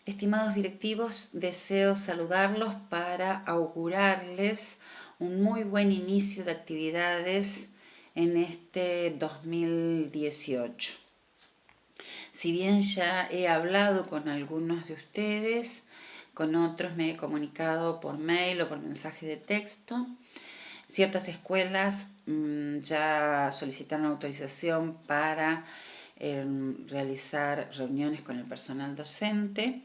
Estimados directivos, deseo saludarlos para augurarles un muy buen inicio de actividades en este 2018. Si bien ya he hablado con algunos de ustedes, con otros me he comunicado por mail o por mensaje de texto. Ciertas escuelas ya solicitaron autorización para realizar reuniones con el personal docente.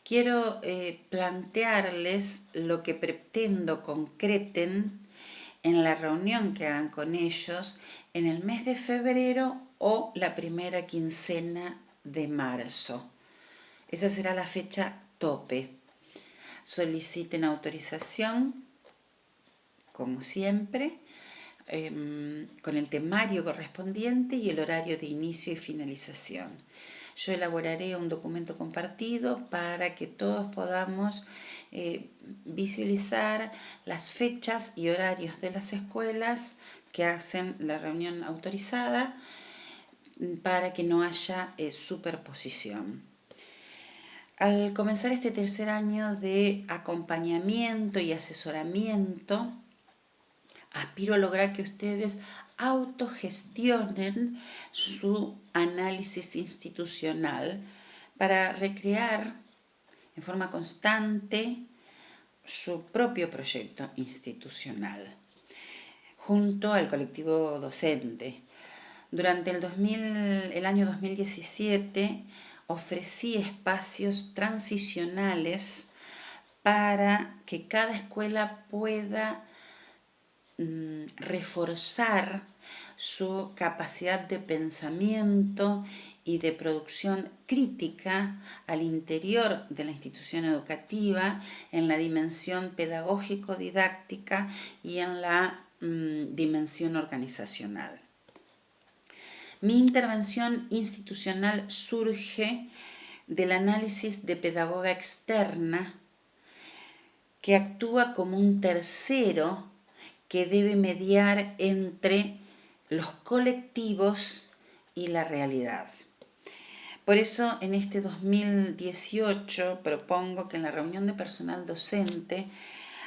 Quiero plantearles lo que pretendo concreten en la reunión que hagan con ellos en el mes de febrero o la primera quincena de marzo. Esa será la fecha tope. Soliciten autorización, como siempre, con el temario correspondiente y el horario de inicio y finalización. Yo elaboraré un documento compartido para que todos podamos visualizar las fechas y horarios de las escuelas que hacen la reunión autorizada para que no haya superposición. Al comenzar este tercer año de acompañamiento y asesoramiento, aspiro a lograr que ustedes autogestionen su análisis institucional para recrear en forma constante su propio proyecto institucional junto al colectivo docente. Durante el año 2017 ofrecí espacios transicionales para que cada escuela pueda reforzar su capacidad de pensamiento y de producción crítica al interior de la institución educativa en la dimensión pedagógico-didáctica y en la dimensión organizacional. Mi intervención institucional surge del análisis de pedagoga externa que actúa como un tercero que debe mediar entre los colectivos y la realidad. Por eso, en este 2018 propongo que en la reunión de personal docente,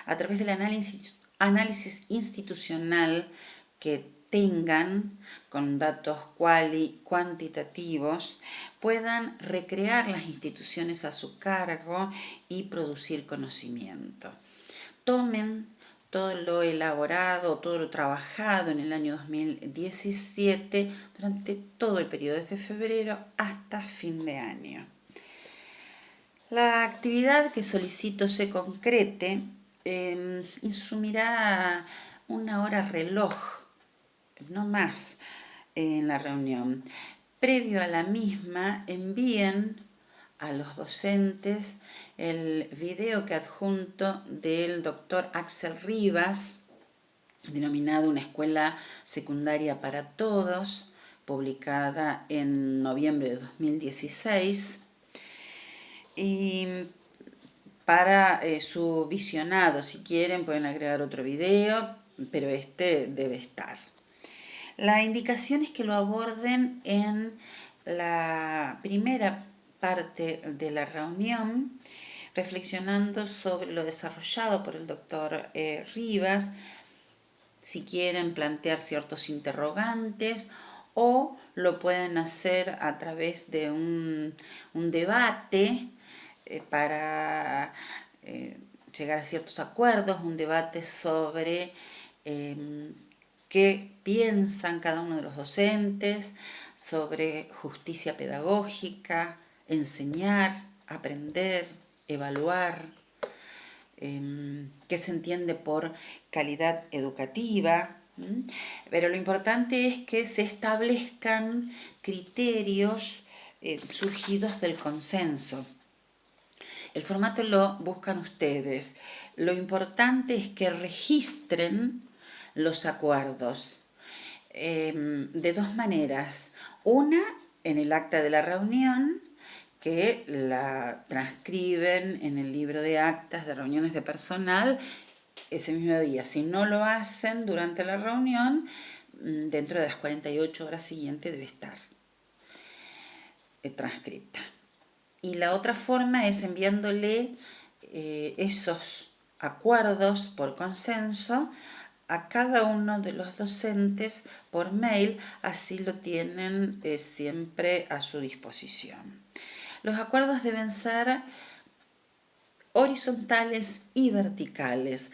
a través del análisis institucional que tengan con datos cuantitativos, puedan recrear las instituciones a su cargo y producir conocimiento. Tomen todo lo elaborado, todo lo trabajado en el año 2017 durante todo el periodo desde febrero hasta fin de año. La actividad que solicito se concrete insumirá una hora reloj, no más, en la reunión. Previo a la misma, envíen a los docentes el video que adjunto del doctor Axel Rivas, denominado Una escuela secundaria para todos, publicada en noviembre de 2016, y para su visionado, si quieren, pueden agregar otro video, pero este debe estar. La indicación es que lo aborden en la primera parte de la reunión, reflexionando sobre lo desarrollado por el doctor Rivas, si quieren plantear ciertos interrogantes o lo pueden hacer a través de un debate para llegar a ciertos acuerdos, un debate sobre qué piensan cada uno de los docentes sobre justicia pedagógica, enseñar, aprender, evaluar, qué se entiende por calidad educativa. Pero lo importante es que se establezcan criterios surgidos del consenso. El formato lo buscan ustedes. Lo importante es que registren los acuerdos de dos maneras. Una, en el acta de la reunión, que la transcriben en el libro de actas de reuniones de personal ese mismo día. Si no lo hacen durante la reunión, dentro de las 48 horas siguientes debe estar transcripta. Y la otra forma es enviándole esos acuerdos por consenso a cada uno de los docentes por mail, así lo tienen siempre a su disposición. Los acuerdos deben ser horizontales y verticales.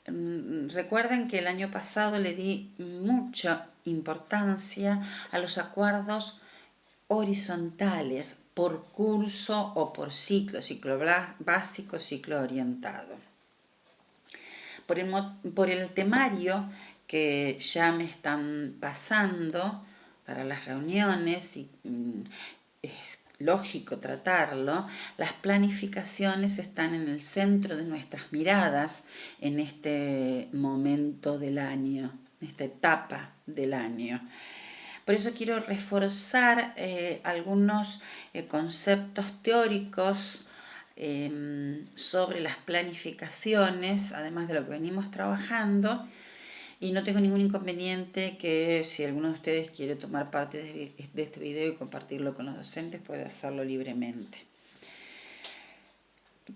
Recuerden que el año pasado le di mucha importancia a los acuerdos horizontales por curso o por ciclo, ciclo básico, ciclo orientado. Por el temario que ya me están pasando para las reuniones, y es lógico tratarlo, las planificaciones están en el centro de nuestras miradas en este momento del año, en esta etapa del año. Por eso quiero reforzar algunos conceptos teóricos sobre las planificaciones, además de lo que venimos trabajando, y no tengo ningún inconveniente que si alguno de ustedes quiere tomar parte de este video y compartirlo con los docentes, puede hacerlo libremente.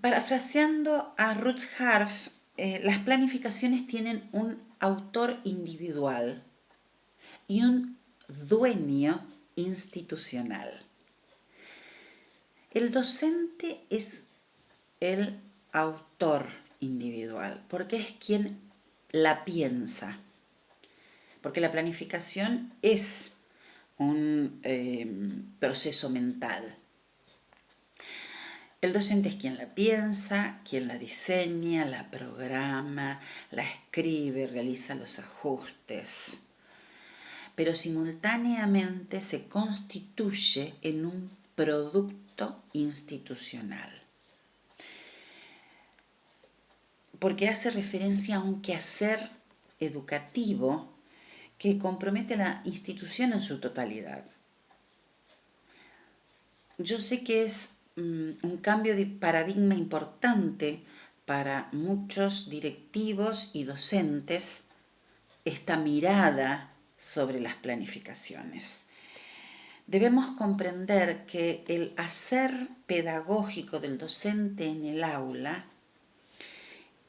Parafraseando a Ruth Harff, las planificaciones tienen un autor individual y un dueño institucional. El docente es el autor individual, porque es quien la piensa, porque la planificación es un proceso mental. El docente es quien la piensa, quien la diseña, la programa, la escribe, realiza los ajustes, pero simultáneamente se constituye en un producto institucional, porque hace referencia a un quehacer educativo que compromete a la institución en su totalidad. Yo sé que es un cambio de paradigma importante para muchos directivos y docentes esta mirada sobre las planificaciones. Debemos comprender que el hacer pedagógico del docente en el aula,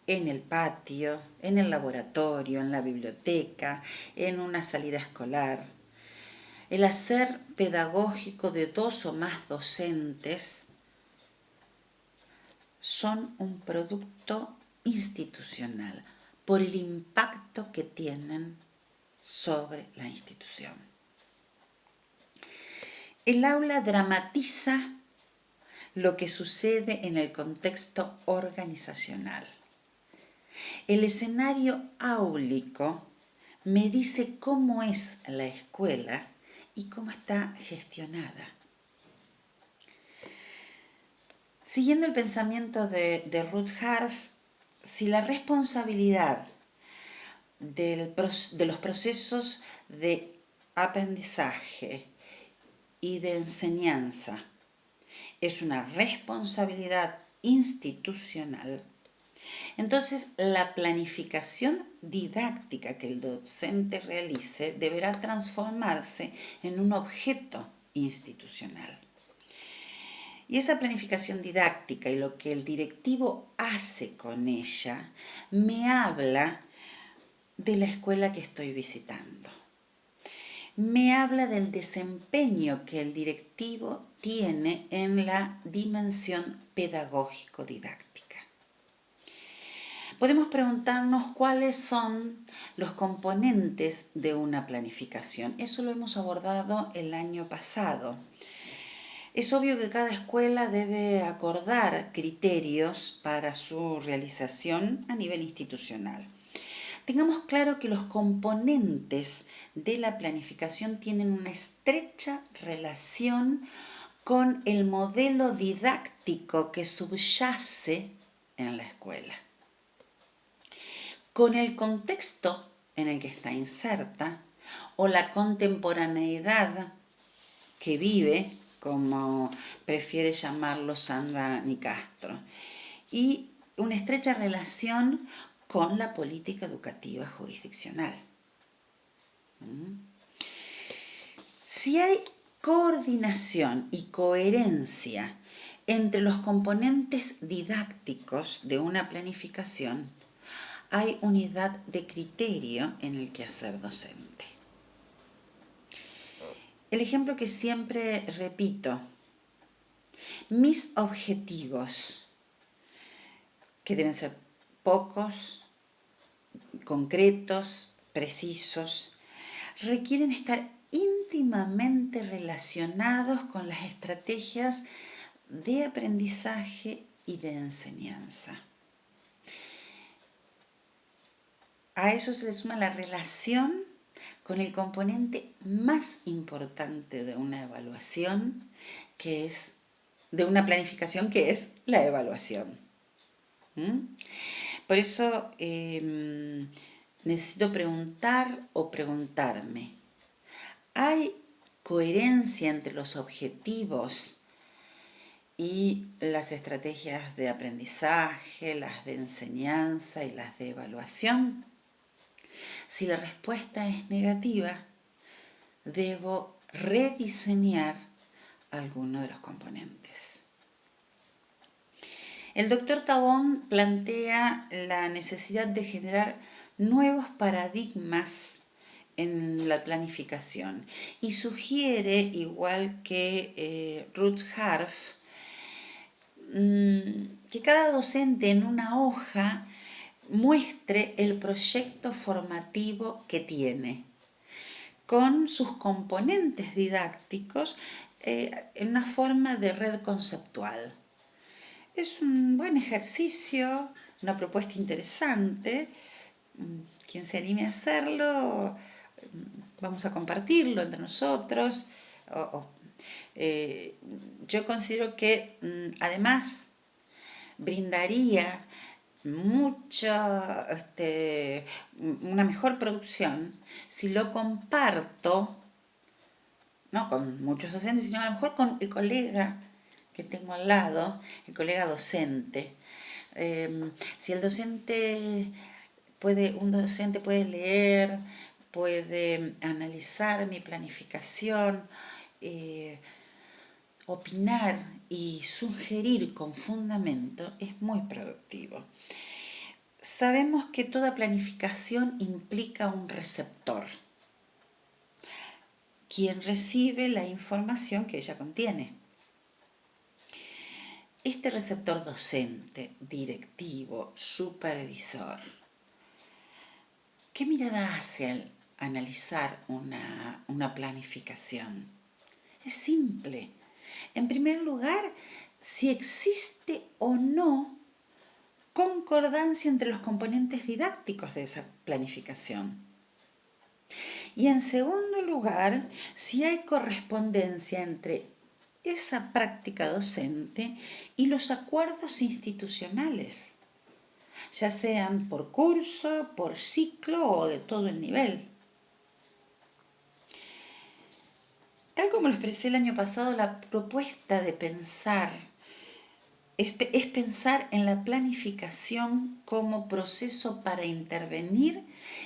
en el patio, en el laboratorio, en la biblioteca, en una salida escolar, el hacer pedagógico de 2 o más docentes son un producto institucional por el impacto que tienen sobre la institución. El aula dramatiza lo que sucede en el contexto organizacional. El escenario áulico me dice cómo es la escuela y cómo está gestionada. Siguiendo el pensamiento de Ruth Harff, si la responsabilidad de los procesos de aprendizaje y de enseñanza es una responsabilidad institucional, entonces la planificación didáctica que el docente realice deberá transformarse en un objeto institucional. Y esa planificación didáctica y lo que el directivo hace con ella me habla de la escuela que estoy visitando. Me habla del desempeño que el directivo tiene en la dimensión pedagógico-didáctica. Podemos preguntarnos cuáles son los componentes de una planificación. Eso lo hemos abordado el año pasado. Es obvio que cada escuela debe acordar criterios para su realización a nivel institucional. Tengamos claro que los componentes de la planificación tienen una estrecha relación con el modelo didáctico que subyace en la escuela, con el contexto en el que está inserta o la contemporaneidad que vive, como prefiere llamarlo Sandra Nicastro, y una estrecha relación con la política educativa jurisdiccional. Si hay coordinación y coherencia Entre los componentes didácticos de una planificación hay unidad de criterio en el quehacer docente. El ejemplo que siempre repito, mis objetivos, que deben ser pocos, concretos, precisos, requieren estar íntimamente relacionados con las estrategias de aprendizaje y de enseñanza. A eso se le suma la relación con el componente más importante de una evaluación, que es de una planificación, que es la evaluación. Por eso necesito preguntar o preguntarme, ¿hay coherencia entre los objetivos y las estrategias de aprendizaje, las de enseñanza y las de evaluación? Si la respuesta es negativa, debo rediseñar alguno de los componentes. El doctor Tabón plantea la necesidad de generar nuevos paradigmas en la planificación y sugiere, igual que Ruth Harff, que cada docente en una hoja muestre el proyecto formativo que tiene, con sus componentes didácticos en una forma de red conceptual. Es un buen ejercicio, una propuesta interesante. Quien se anime a hacerlo, vamos a compartirlo entre nosotros. Yo considero que además brindaría una mejor producción si lo comparto, no con muchos docentes, sino a lo mejor con el colega que tengo al lado, el colega docente. Si el docente un docente puede leer, puede analizar mi planificación, opinar y sugerir con fundamento, es muy productivo. Sabemos que toda planificación implica un receptor, quien recibe la información que ella contiene. Este receptor docente, directivo, supervisor, ¿qué mirada hace al analizar una planificación? Es simple. En primer lugar, si existe o no concordancia entre los componentes didácticos de esa planificación. Y en segundo lugar, si hay correspondencia entre esa práctica docente y los acuerdos institucionales, ya sean por curso, por ciclo o de todo el nivel. Tal como lo expresé el año pasado, la propuesta de pensar es pensar en la planificación como proceso para intervenir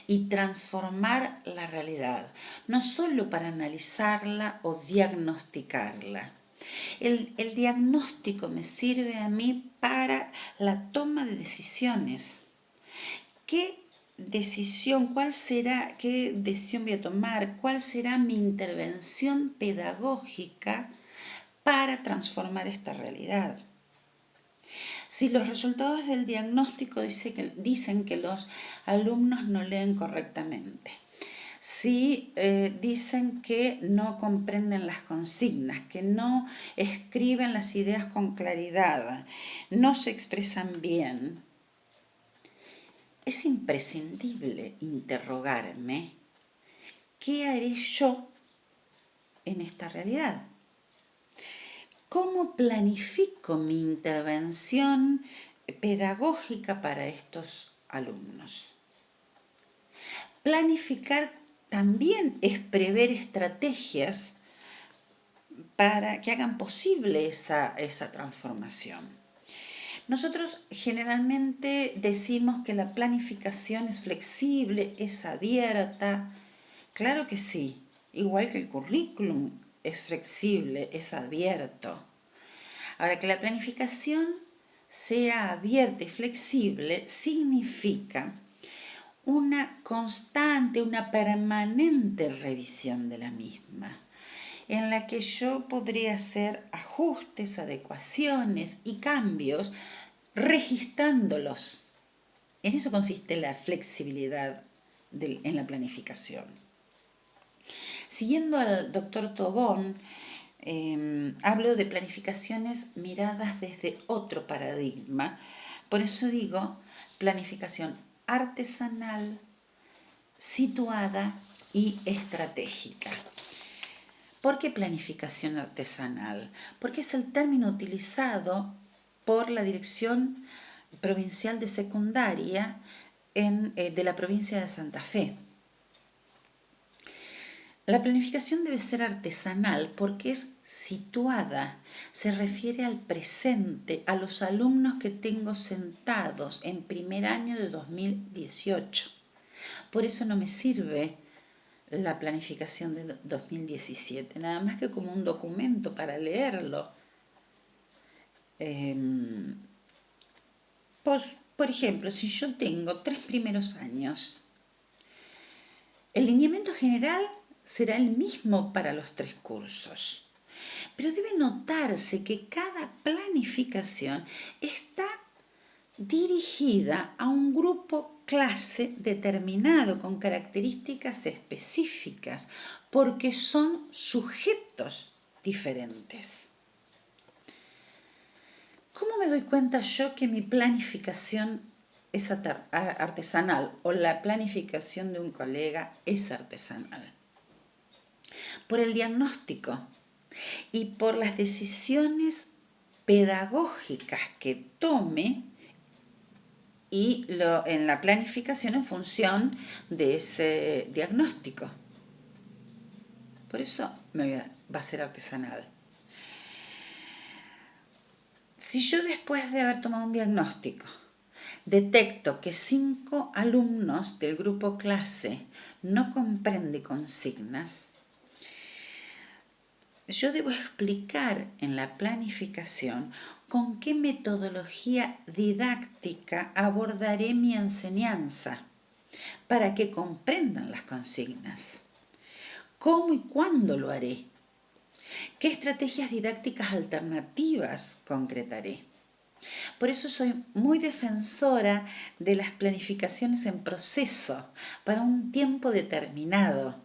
y transformar la realidad, no solo para analizarla o diagnosticarla. El diagnóstico me sirve a mí para la toma de decisiones. ¿Qué decisión voy a tomar? ¿Cuál será mi intervención pedagógica para transformar esta realidad? Si los resultados del diagnóstico dicen que los alumnos no leen correctamente, si dicen que no comprenden las consignas, que no escriben las ideas con claridad, no se expresan bien, es imprescindible interrogarme qué haré yo en esta realidad. ¿Cómo planifico mi intervención pedagógica para estos alumnos? Planificar también es prever estrategias para que hagan posible esa transformación. Nosotros generalmente decimos que la planificación es flexible, es abierta. Claro que sí, igual que el currículum es flexible, es abierto. Ahora, que la planificación sea abierta y flexible significa una constante, una permanente revisión de la misma, en la que yo podría hacer ajustes, adecuaciones y cambios registrándolos. En eso consiste la flexibilidad en la planificación. Siguiendo al doctor Tobón, hablo de planificaciones miradas desde otro paradigma. Por eso digo planificación artesanal, situada y estratégica. ¿Por qué planificación artesanal? Porque es el término utilizado por la Dirección Provincial de Secundaria de la provincia de Santa Fe. La planificación debe ser artesanal porque es situada, se refiere al presente, a los alumnos que tengo sentados en primer año de 2018. Por eso no me sirve la planificación de 2017, nada más que como un documento para leerlo. Por ejemplo, si yo tengo 3 primeros años, el lineamiento general será el mismo para los 3 cursos, pero debe notarse que cada planificación está dirigida a un grupo clase determinado con características específicas, porque son sujetos diferentes. ¿Cómo me doy cuenta yo que mi planificación es artesanal o la planificación de un colega es artesanal? Por el diagnóstico y por las decisiones pedagógicas que tome y en la planificación en función de ese diagnóstico. Por eso va a ser artesanal. Si yo después de haber tomado un diagnóstico detecto que 5 alumnos del grupo clase no comprenden consignas, yo debo explicar en la planificación con qué metodología didáctica abordaré mi enseñanza para que comprendan las consignas. ¿Cómo y cuándo lo haré? ¿Qué estrategias didácticas alternativas concretaré? Por eso soy muy defensora de las planificaciones en proceso para un tiempo determinado.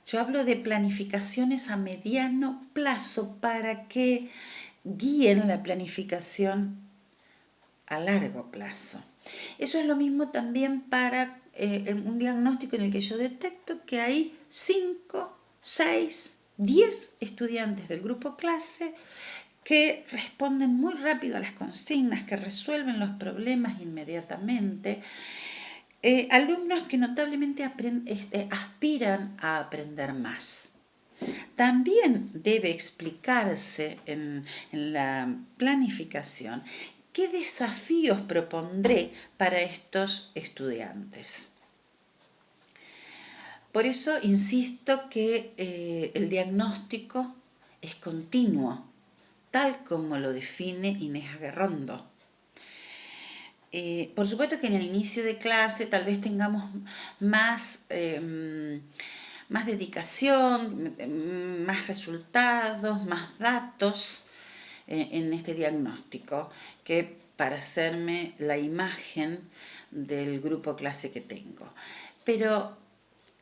Yo hablo de planificaciones a mediano plazo para que guíen la planificación a largo plazo. Eso es lo mismo también para un diagnóstico en el que yo detecto que hay 5, 6, 10 estudiantes del grupo clase que responden muy rápido a las consignas, que resuelven los problemas inmediatamente. Alumnos que notablemente aspiran a aprender más. También debe explicarse en la planificación qué desafíos propondré para estos estudiantes. Por eso insisto que el diagnóstico es continuo, tal como lo define Inés Aguerrondo. Por supuesto que en el inicio de clase tal vez tengamos más dedicación, más resultados, más datos en este diagnóstico que para hacerme la imagen del grupo clase que tengo. Pero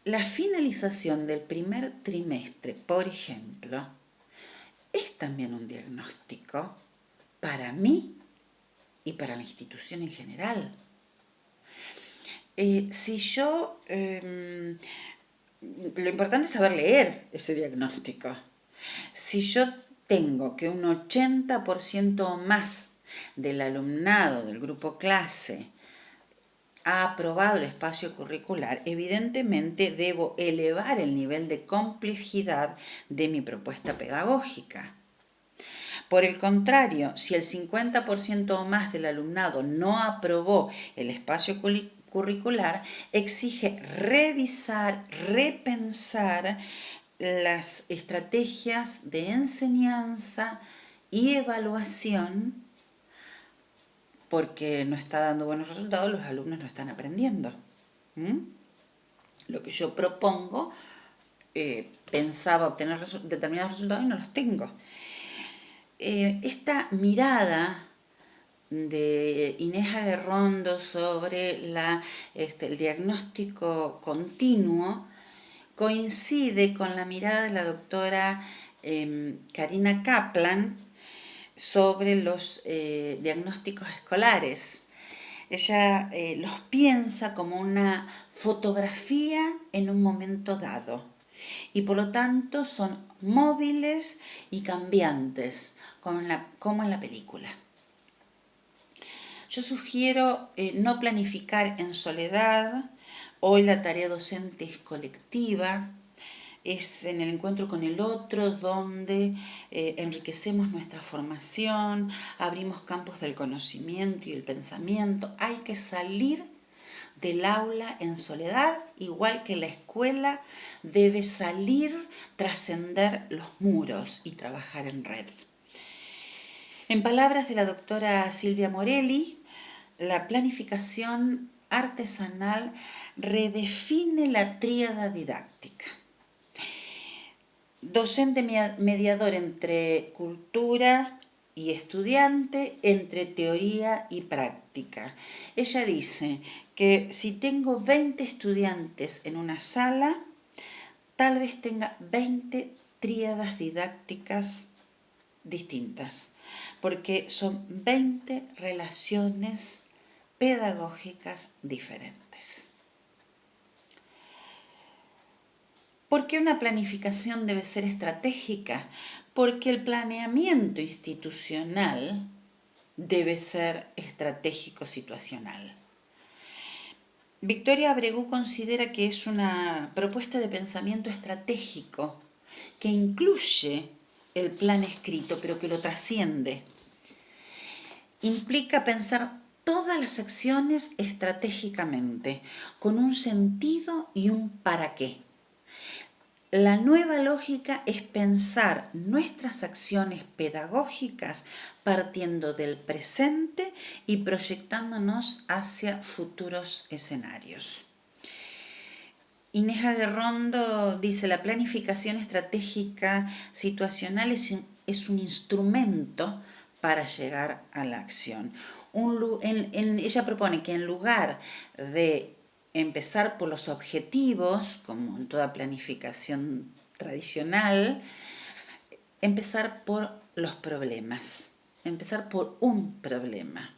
la finalización del primer trimestre, por ejemplo, es también un diagnóstico para mí y para la institución en general. Lo importante es saber leer ese diagnóstico. Si yo tengo que un 80% o más del alumnado del grupo clase ha aprobado el espacio curricular, evidentemente debo elevar el nivel de complejidad de mi propuesta pedagógica. Por el contrario, si el 50% o más del alumnado no aprobó el espacio curricular, exige revisar, repensar las estrategias de enseñanza y evaluación, porque no está dando buenos resultados, los alumnos no están aprendiendo. Lo que yo propongo, pensaba obtener determinados resultados y no los tengo. Esta mirada de Inés Aguerrondo sobre el diagnóstico continuo coincide con la mirada de la doctora Karina Kaplan sobre los diagnósticos escolares. Ella los piensa como una fotografía en un momento dado y por lo tanto son móviles y cambiantes, como en la película. Yo sugiero no planificar en soledad. Hoy la tarea docente es colectiva, es en el encuentro con el otro donde enriquecemos nuestra formación, abrimos campos del conocimiento y el pensamiento. Hay que salir del aula en soledad, igual que la escuela debe salir, trascender los muros y trabajar en red. En palabras de la doctora Silvia Morelli, la planificación artesanal redefine la tríada didáctica. Docente mediador entre cultura y estudiante, entre teoría y práctica. Ella dice que si tengo 20 estudiantes en una sala, tal vez tenga 20 tríadas didácticas distintas, porque son 20 relaciones pedagógicas diferentes. ¿Por qué una planificación debe ser estratégica? Porque el planeamiento institucional debe ser estratégico situacional. Victoria Abregu considera que es una propuesta de pensamiento estratégico que incluye el plan escrito, pero que lo trasciende. Implica pensar todas las acciones estratégicamente, con un sentido y un para qué. La nueva lógica es pensar nuestras acciones pedagógicas partiendo del presente y proyectándonos hacia futuros escenarios. Inés Aguerrondo dice, la planificación estratégica situacional es un instrumento para llegar a la acción. Ella propone que en lugar de empezar por los objetivos, como en toda planificación tradicional, empezar por los problemas, empezar por un problema.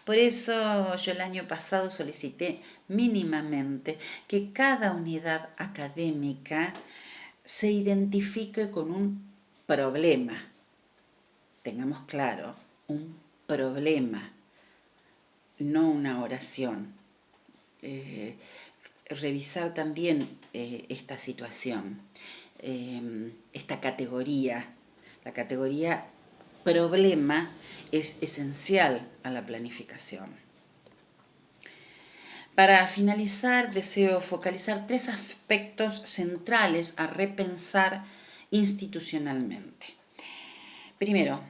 Por eso yo el año pasado solicité mínimamente que cada unidad académica se identifique con un problema. Tengamos claro, un problema, no una oración. Revisar también esta situación, esta categoría. La categoría problema es esencial a la planificación. Para finalizar, deseo focalizar 3 aspectos centrales a repensar institucionalmente. Primero,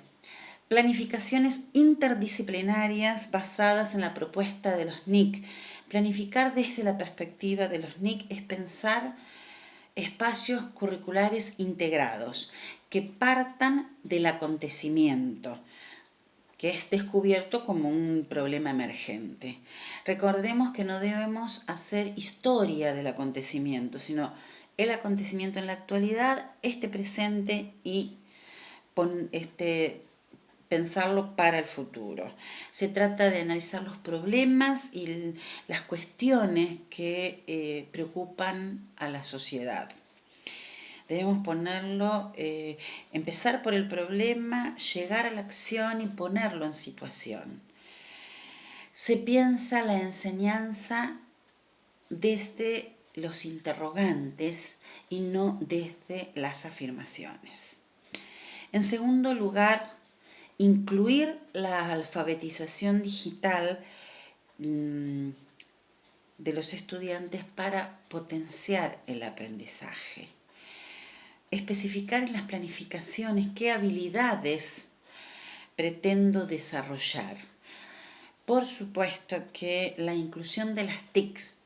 planificaciones interdisciplinarias basadas en la propuesta de los NIC. Planificar desde la perspectiva de los NIC es pensar espacios curriculares integrados que partan del acontecimiento, que es descubierto como un problema emergente. Recordemos que no debemos hacer historia del acontecimiento, sino el acontecimiento en la actualidad, este presente y pensarlo para el futuro. Se trata de analizar los problemas y las cuestiones que preocupan a la sociedad. Debemos empezar por el problema, llegar a la acción y ponerlo en situación. Se piensa la enseñanza desde los interrogantes y no desde las afirmaciones. En segundo lugar, incluir la alfabetización digital de los estudiantes para potenciar el aprendizaje. Especificar en las planificaciones qué habilidades pretendo desarrollar. Por supuesto que la inclusión de las TICs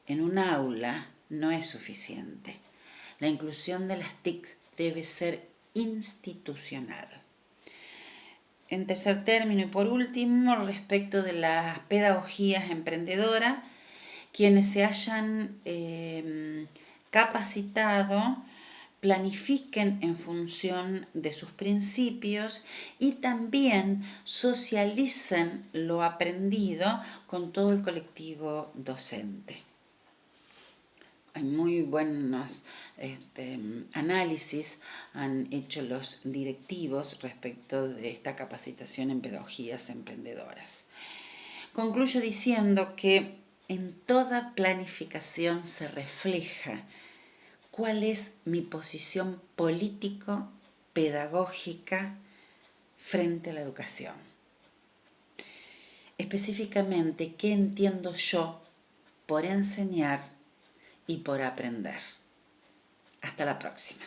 en un aula no es suficiente. La inclusión de las TICs debe ser institucional. En tercer término y por último, respecto de las pedagogías emprendedoras, quienes se hayan capacitado planifiquen en función de sus principios y también socialicen lo aprendido con todo el colectivo docente. Hay muy buenos análisis han hecho los directivos respecto de esta capacitación en pedagogías emprendedoras. Concluyo diciendo que en toda planificación se refleja cuál es mi posición político-pedagógica frente a la educación. Específicamente, ¿qué entiendo yo por enseñar y por aprender? Hasta la próxima.